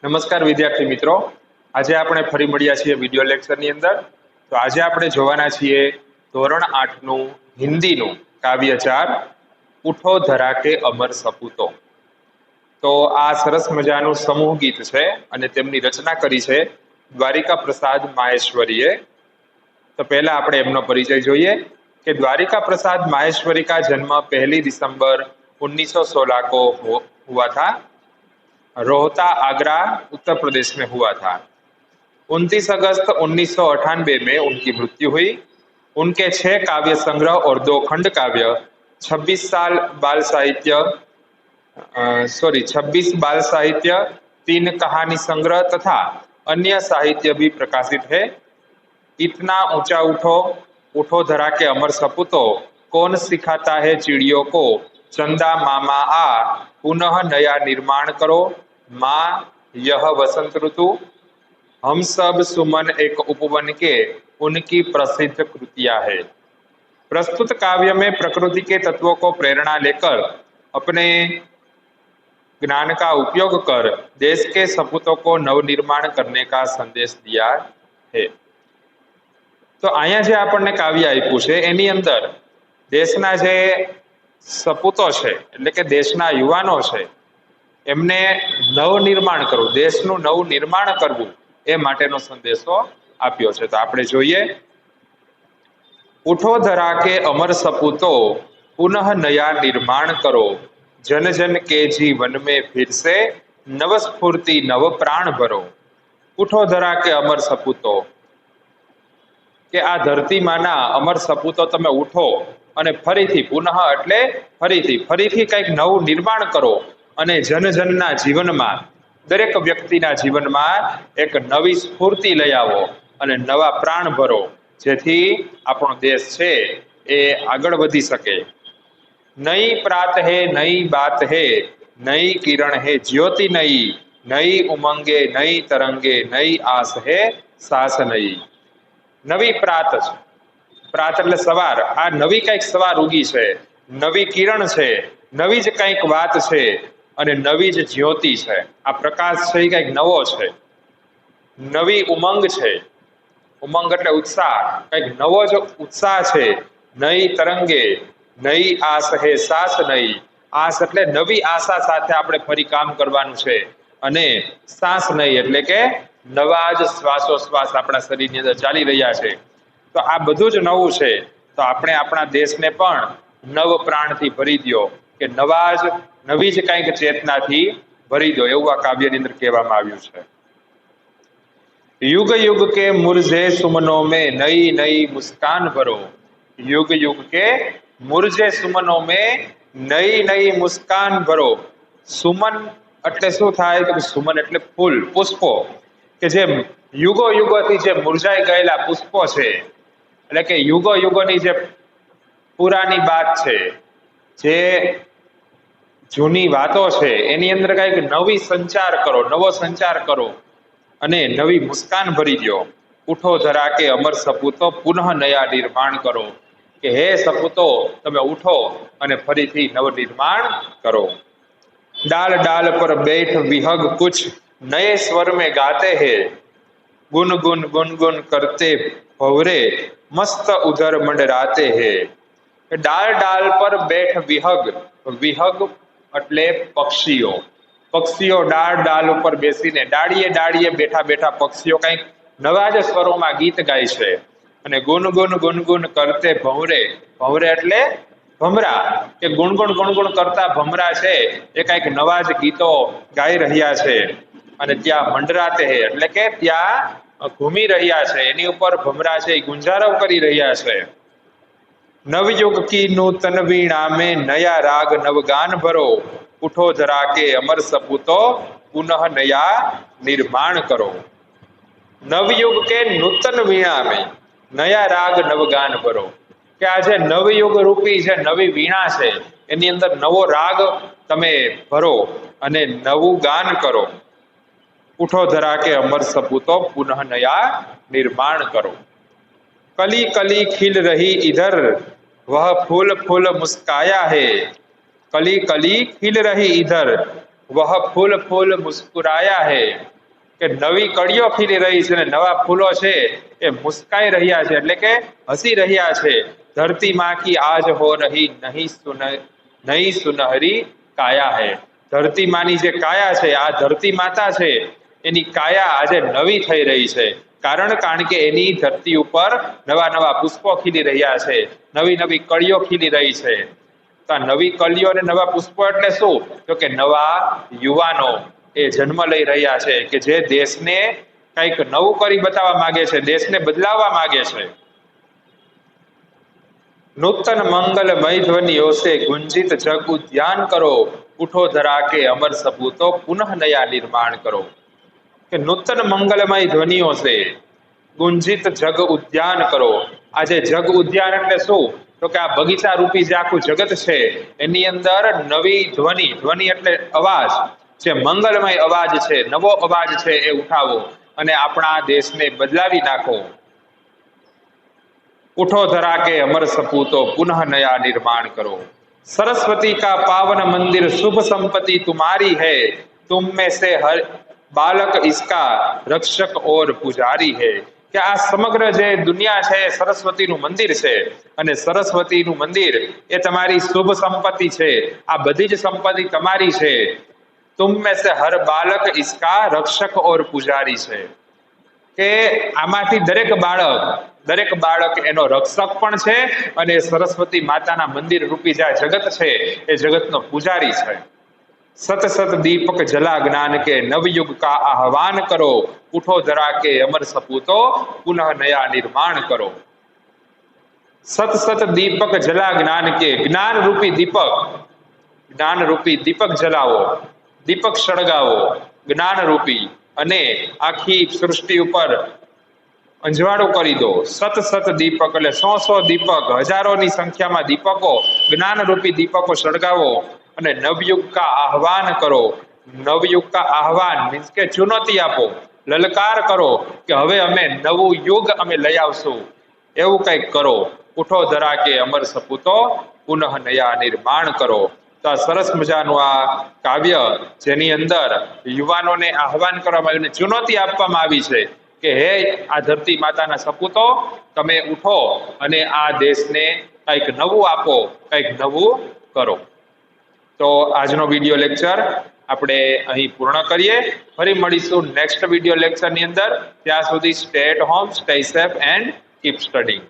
નમસ્કાર વિદ્યાર્થી મિત્રો, આજે આપણે ફરી મળ્યા છીએ વિડિયો લેક્ચરની અંદર. તો આજે આપણે જોવાના છીએ ધોરણ 8 નું હિન્દીનું કાવ્યચાર ઉઠો ધરા કે અમર સપૂતો. તો આ સરસ મજાનું સમૂહ ગીત છે અને તેમની રચના કરી છે દ્વારિકા પ્રસાદ માહેશ્વરીએ. તો પહેલા આપણે એમનો પરિચય જોઈએ कि द्वारिका प्रसाद माहेश्वरी का जन्म 1 दिसंबर 1916 को हुआ था. रोहता आगरा उत्तर प्रदेश में हुआ था. 29 अगस्त 1998 में उनकी मृत्यु हुई. उनके 6 काव्य संग्रह और 2 खंड काव्य 26 बाल साहित्य 3 कहानी संग्रह तथा अन्य साहित्य भी प्रकाशित है. इतना ऊंचा उठो, उठो धरा के अमर सपूतो, कौन सिखाता है चिड़ियों को, चंदा मामा आ, पुनः नया निर्माण करो, माँ यह वसंत ऋतु, हम सब सुमन एक उपवन के, उनकी प्रसिद्ध कृतियां है. प्रस्तुत काव्य में प्रकृति के तत्वों को प्रेरणा लेकर अपने ज्ञान का उपयोग कर देश के सपूतों को नवनिर्माण करने का संदेश दिया है. तो अहींया जे आपणे काव्य आप्युं छे एनी अंदर देशना जे सपूतो छे એટલે કે દેશના યુવાનો છે એમને નવનિર્માણ કરવું, દેશનું નવું નિર્માણ કરવું એ માટેનો સંદેશો આપ્યો છે. તો આપણે જોઈએ, ઉઠો ધરા કે અમર સપૂતો, પુનઃ નયા નિર્માણ કરો, જન જન के जीवन में फिर से नव स्फूर्ति नव प्राण भरो. उठो धरा के अमर सपूतो કે આ ધરતીમાંના અમર સપૂતો તમે ઉઠો અને ફરીથી પુનઃ એટલે ફરીથી કંઈક નવું નિર્માણ કરો અને જનજનના જીવનમાં, દરેક વ્યક્તિના જીવનમાં એક નવી સ્ફૂર્તિ લઈ આવો અને નવા પ્રાણ ભરો, જેથી આપણો દેશ છે એ આગળ વધી શકે. નઈ પ્રાત હે નઈ બાત હે, નઈ કિરણ હે જ્યોતિ નઈ, નઈ ઉમંગે નઈ તરંગે, નઈ આસ હે સાસ નઈ. નવી પ્રાત છે, પ્રાત એટલે સવાર. આ નવી કંઈક સવાર ઉગી છે, નવી કિરણ છે, નવી જ કંઈક વાત છે અને નવી જ જ્યોતિ છે. આ પ્રકાશ છે એ કંઈક નવો છે. નવી ઉમંગ છે, ઉમંગ એટલે ઉત્સાહ, કંઈક નવો જ ઉત્સાહ છે. નઈ તરંગે, નઈ આસ હે સાસ નઈ. આસ એટલે નવી આશા સાથે આપણે ફરી કામ કરવાનું છે અને સાસ નહીં એટલે કે નવા જ શ્વાસોશ્વાસ આપણા શરીરની અંદર ચાલી રહ્યા છે. તો આ બધું જ નવું છે. તો આપણે આપણા દેશને પણ નવ પ્રાણથી ભરી દો, કે નવી જ કંઈક ચેતનાથી ભરી દો, એવું આ કાવ્યની અંદર કહેવામાં આવ્યું છે. युग युग के मुरझे सुमनों में नई नई मुस्कान भरो. युग युग के मुरझे सुमनों में नई नई मुस्कान भरो. सुमन એટલે શું થાય? તો સુમન એટલે ફૂલ, પુષ્પો, કે જે યુગો યુગોથી જે મુરઝાઈ ગયેલા પુષ્પો છે, એટલે કે યુગો યુગોની જે પુરાની વાત છે, જે જૂની વાતો છે, એની અંદર કંઈક નવી સંચાર કરો, નવો સંચાર કરો અને નવી મુસ્કાન ભરી દો. ઉઠો ધરા કે અમર સપૂતો, પુનઃ નયા નિર્માણ કરો, કે હે સપૂતો તમે ઉઠો અને ફરીથી નવ નિર્માણ કરો. डाल डाल पर बैठ विहग कुछ नए स्वर में गाते हैं, गुन गुन गुन गुन करते भवरे मस्त उधर मंडराते हैं. डाल डाल पर बैठ विहग, विहग એટલે પક્ષીઓ, પક્ષીઓ डाल डाल ઉપર બેસીને, ડાળીએ ડાળીએ બેઠા બેઠા પક્ષીઓ કંઈક નવા જ સ્વરોમાં ગીત ગાય છે. અને ગુનગુન ગુનગુન કરતે ભવરે, ભવરે એટલે ભમરા, કે ગુણગુણ કરતા ભમરા છે એ કંઈક નવા જ ગીતો ગાઈ રહ્યા છે. અને ત્યાં મંડરાતે હે એટલે કે ત્યાં ઘૂમી રહ્યા છે, એની ઉપર ભમરા છે એ ગુંજારવ કરી રહ્યા છે. नवयुग की नूतन वीणा में नया राग नवगान भरो. उठो धरा के अमर सपूतो, पुनः नया निर्माण करो. नवयुग के नूतन वीणा में नया राग नवगान भरो, કે આ જે નવયુગ રૂપી જે નવી વીણા છે એની અંદર નવો રાગ તમે ભરો અને નવું ગાન કરો. ઉઠો ધરા કે અમર સપૂતો, પુનઃ નયા निर्माण करो. कली कली खिल रही इधर, वह फूल फूल मुस्काया है. कली कली खिल रही इधर, वह फूल फूल मुस्कुराया है કે નવી કળીઓ ખીલી રહી છે ને નવા ફૂલો છે એ મુસ્કાઈ રહ્યા છે એટલે કે હસી રહ્યા છે। ધરતી માં કી આજ હો રહી નહીં સુનહરી કાયા હૈ। ધરતી માની જે કાયા છે આ ધરતી માતા છે એની કાયા આજે નવી થઈ રહી છે। કારણ કે એની ધરતી ઉપર નવા નવા પુષ્પો ખીલી રહ્યા છે, નવી નવી કળીઓ ખીલી રહી છે। તો આ નવી કળીઓ અને નવા પુષ્પો એટલે શું? તો કે નવા યુવાનો એ જન્મ લઈ રહ્યા છે કે જે દેશને કંઈક નવું કરી બતાવવા માંગે છે, દેશને બદલાવવા માંગે છે। नूतन मंगलमय ध्वनियों से गुंजित जग उद्यान करो, उठो धरा के अमर सपूतों पुनः नया निर्माण करो। કે નૂતન મંગલમય ધ્વનિઓ છે ગુંજિત જગ ઉદ્યાન કરો। આજે જગ ઉદ્યાન એટલે શું? તો કે આ બગીચા રૂપી જે આખું જગત છે એની અંદર નવી ધ્વનિ, ધ્વનિ એટલે અવાજ, જે મંગલમય અવાજ છે, નવો અવાજ છે એ ઉઠાવો અને આપણા દેશને બદલાવી નાખો। उठो धरा के अमर सपूतो पुनः नया निर्माण करो। सरस्वती का पावन मंदिर शुभ संपत्ति तुम्हारी है, तुम में से हर बालक इसका रक्षक और पुजारी है। કે આ સમગ્ર જે દુનિયા છે સરસ્વતીનું મંદિર છે અને સરસ્વતીનું મંદિર એ તમારી શુભ સંપત્તિ છે, આ બધી જ સંપત્તિ તમારી છે। तुम में से हर बालक इसका रक्षक और पुजारी છે કે આમાંથી દરેક બાળક એનો રક્ષક પણ છે અને સરસ્વતી માતાના મંદિર રૂપી જે જગત છે એ જગતનો પૂજારી છે। सत सत दीपक जला ज्ञान के नवयुग का आह्वान करो, उठो धरा के अमर सपूतो पुनः नया निर्माण करो। सत सत दीपक जला ज्ञान के, ज्ञान रूपी दीपक जलावो, दीपक सળગાવો જ્ઞાન રૂપી અને આખી સૃષ્ટિ ઉપર અંજવાળો કરી દો। સત સત દીપક એટલે 100 દીપક, હજારોની સંખ્યામાં દીપકો, જ્ઞાન રૂપી દીપકો સળગાવો અને નવયુગ કા આહવાન કરો। નવયુગ કા આહવાન મીન્સ કે ચુનૌતી આપો, લલકાર કરો કે હવે અમે નવું યુગ અમે લઈ આવશું, એવું કંઈક કરો। ઉઠો ધરા કે અમર સપૂતો પુનઃ નયા નિર્માણ કરો। તો આ સરસ મજાનું આ કાવ્ય જેની અંદર યુવાનોને આહવાન કરવામાં આવ્યું, ચુનૌતી આપવામાં આવી છે કે હે આ ધરતી માતાના સપૂતો, તમે ઉઠો અને આ દેશને કંઈક નવું આપો, કંઈક નવું કરો। તો આજનો વિડિયો લેક્ચર આપણે અહીં પૂર્ણ કરીએ। ફરી મળીશું નેક્સ્ટ વિડિયો લેક્ચરની અંદર। ત્યાં સુધી stay at home, stay safe and keep studying.